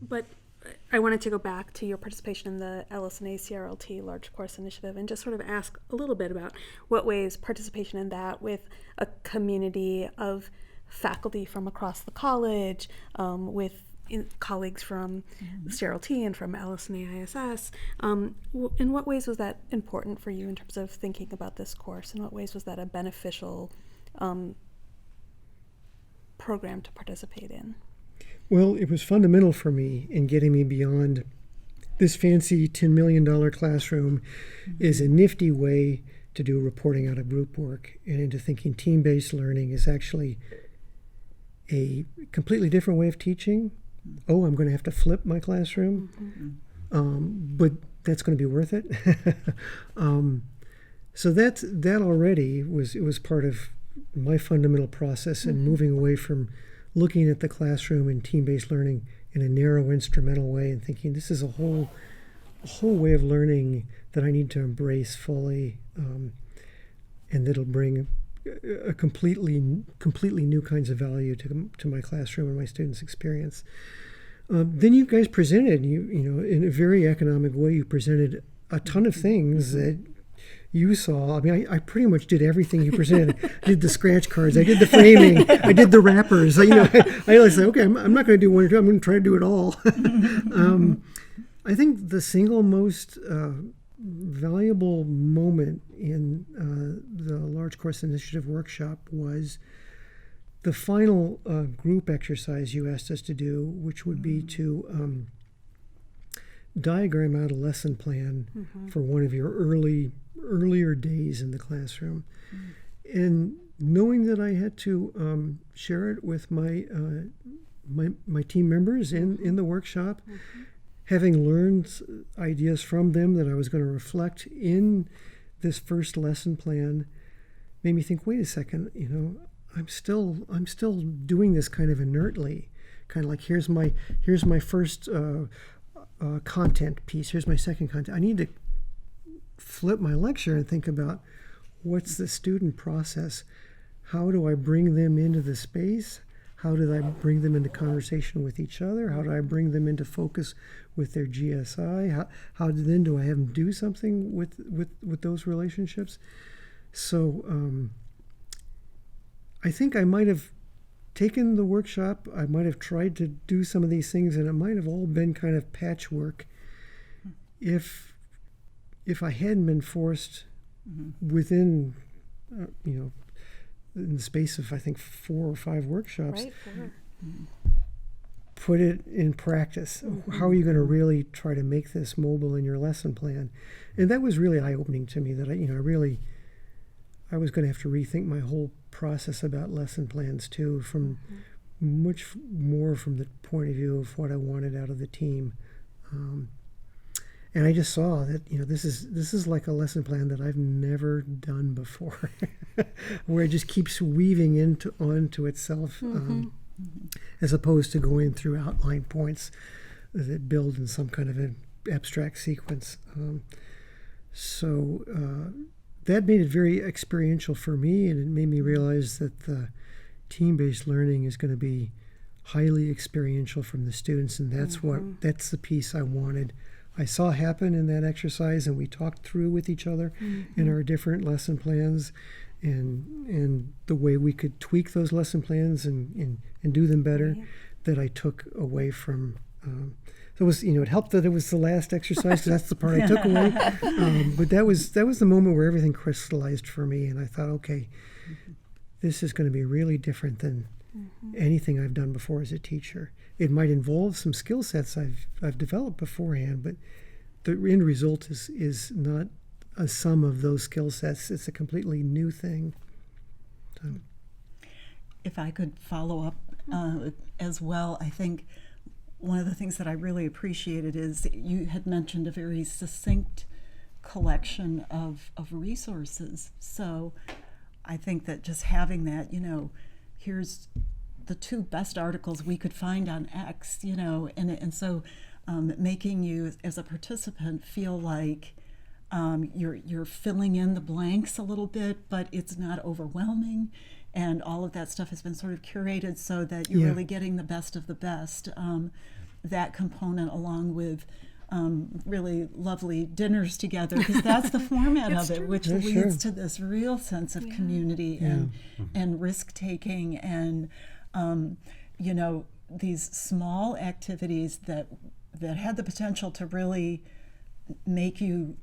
But I wanted to go back to your participation in the LS&A CRLT Large Course Initiative and just sort of ask a little bit about what ways participation in that with a community of faculty from across the college, with colleagues from the CRLT and from LS&A ISS. In what ways was that important for you in terms of thinking about this course? In what ways was that a beneficial program to participate in? Well, it was fundamental for me in getting me beyond this fancy $10 million classroom is a nifty way to do reporting out of group work, and into thinking team-based learning is actually a completely different way of teaching. Oh, I'm going to have to flip my classroom, but that's going to be worth it. So that already was part of my fundamental process in moving away from looking at the classroom and team-based learning in a narrow instrumental way and thinking this is a whole way of learning that I need to embrace fully, and that'll bring a completely new kinds of value to my classroom and my students' experience. Then you guys presented, you know, in a very economic way, you presented a ton of things that you saw. I mean, I pretty much did everything you presented. I did the scratch cards, I did the framing, I did the wrappers. I always say, okay, I'm not going to do one or two, I'm going to try to do it all. I think the single most valuable moment in the Large Course Initiative workshop was the final group exercise you asked us to do, which would be to diagram out a lesson plan for one of your earlier days in the classroom. And knowing that I had to share it with my team members in the workshop, having learned ideas from them that I was going to reflect in this first lesson plan, made me think, wait a second, you know, I'm still doing this kind of inertly, kind of like here's my first content piece, here's my second content. I need to flip my lecture and think about what's the student process, how do I bring them into the space, how do I bring them into conversation with each other, how do I bring them into focus with their GSI, how then do I have them do something with those relationships. So I think I might have taken the workshop, I might have tried to do some of these things, and it might have all been kind of patchwork if I hadn't been forced within, in the space of, I think, 4 or 5 workshops, Right. put it in practice. How are you going to really try to make this mobile in your lesson plan? And that was really eye-opening to me, that I was going to have to rethink my whole process about lesson plans too, from much more from the point of view of what I wanted out of the team. And I just saw that, this is like a lesson plan that I've never done before, where it just keeps weaving onto itself, as opposed to going through outline points that build in some kind of an abstract sequence. So that made it very experiential for me, and it made me realize that the team-based learning is going to be highly experiential from the students, and that's the piece I wanted. I saw happen in that exercise, and we talked through with each other in our different lesson plans, and the way we could tweak those lesson plans and do them better, that I took away from. So it was, it helped that it was the last exercise, because that's the part I took away. But that was the moment where everything crystallized for me, and I thought, okay, this is going to be really different than anything I've done before as a teacher. It might involve some skill sets I've developed beforehand, but the end result is not a sum of those skill sets. It's a completely new thing. So. If I could follow up as well, I think one of the things that I really appreciated is that you had mentioned a very succinct collection of resources. So I think that just having that, here's the 2 best articles we could find on X, and so making you as a participant feel like you're filling in the blanks a little bit, but it's not overwhelming, and all of that stuff has been sort of curated so that you're really getting the best of the best. that component along with really lovely dinners together, because that's the format of it, which leads to this real sense of community and risk taking and these small activities that had the potential to really make you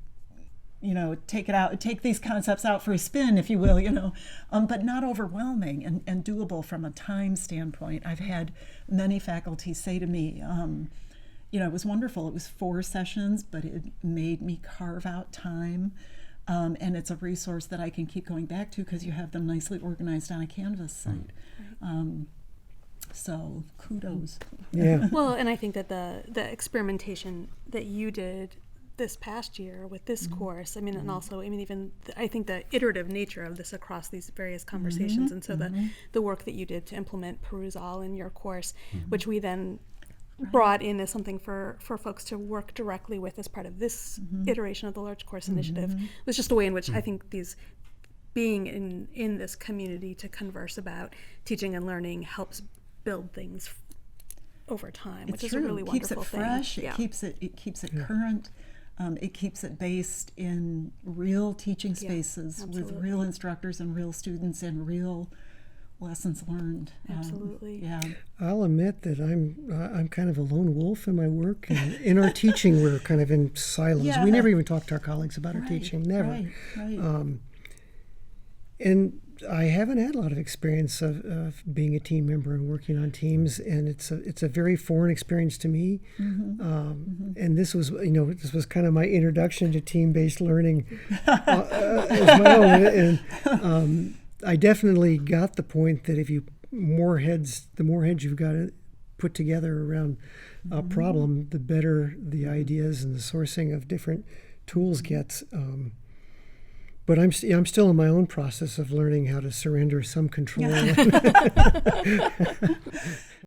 take these concepts out for a spin, if you will, but not overwhelming and doable from a time standpoint. I've had many faculty say to me, it was wonderful. It was 4 sessions, but it made me carve out time. And it's a resource that I can keep going back to because you have them nicely organized on a Canvas site. So kudos. Yeah. Well, and I think that the experimentation that you did this past year with this course, and also, even I think the iterative nature of this across these various conversations, and so the work that you did to implement Perusal in your course, which we then brought in as something for folks to work directly with as part of this iteration of the Large Course Initiative, was just a way in which I think being in this community to converse about teaching and learning helps build things over time, which is a really wonderful thing. Keeps it fresh. It keeps it current. It keeps it based in real teaching spaces with real instructors and real students and real lessons learned. Absolutely. I'll admit that I'm kind of a lone wolf in my work, and in our teaching we're kind of in silos. We never even talk to our colleagues about our teaching, never. Right. And I haven't had a lot of experience of being a team member and working on teams, and it's a very foreign experience to me. And this was kind of my introduction to team-based learning as my own. And I definitely got the point that if the more heads you've got to put together around a problem, the better the ideas and the sourcing of different tools gets. But I'm still in my own process of learning how to surrender some control.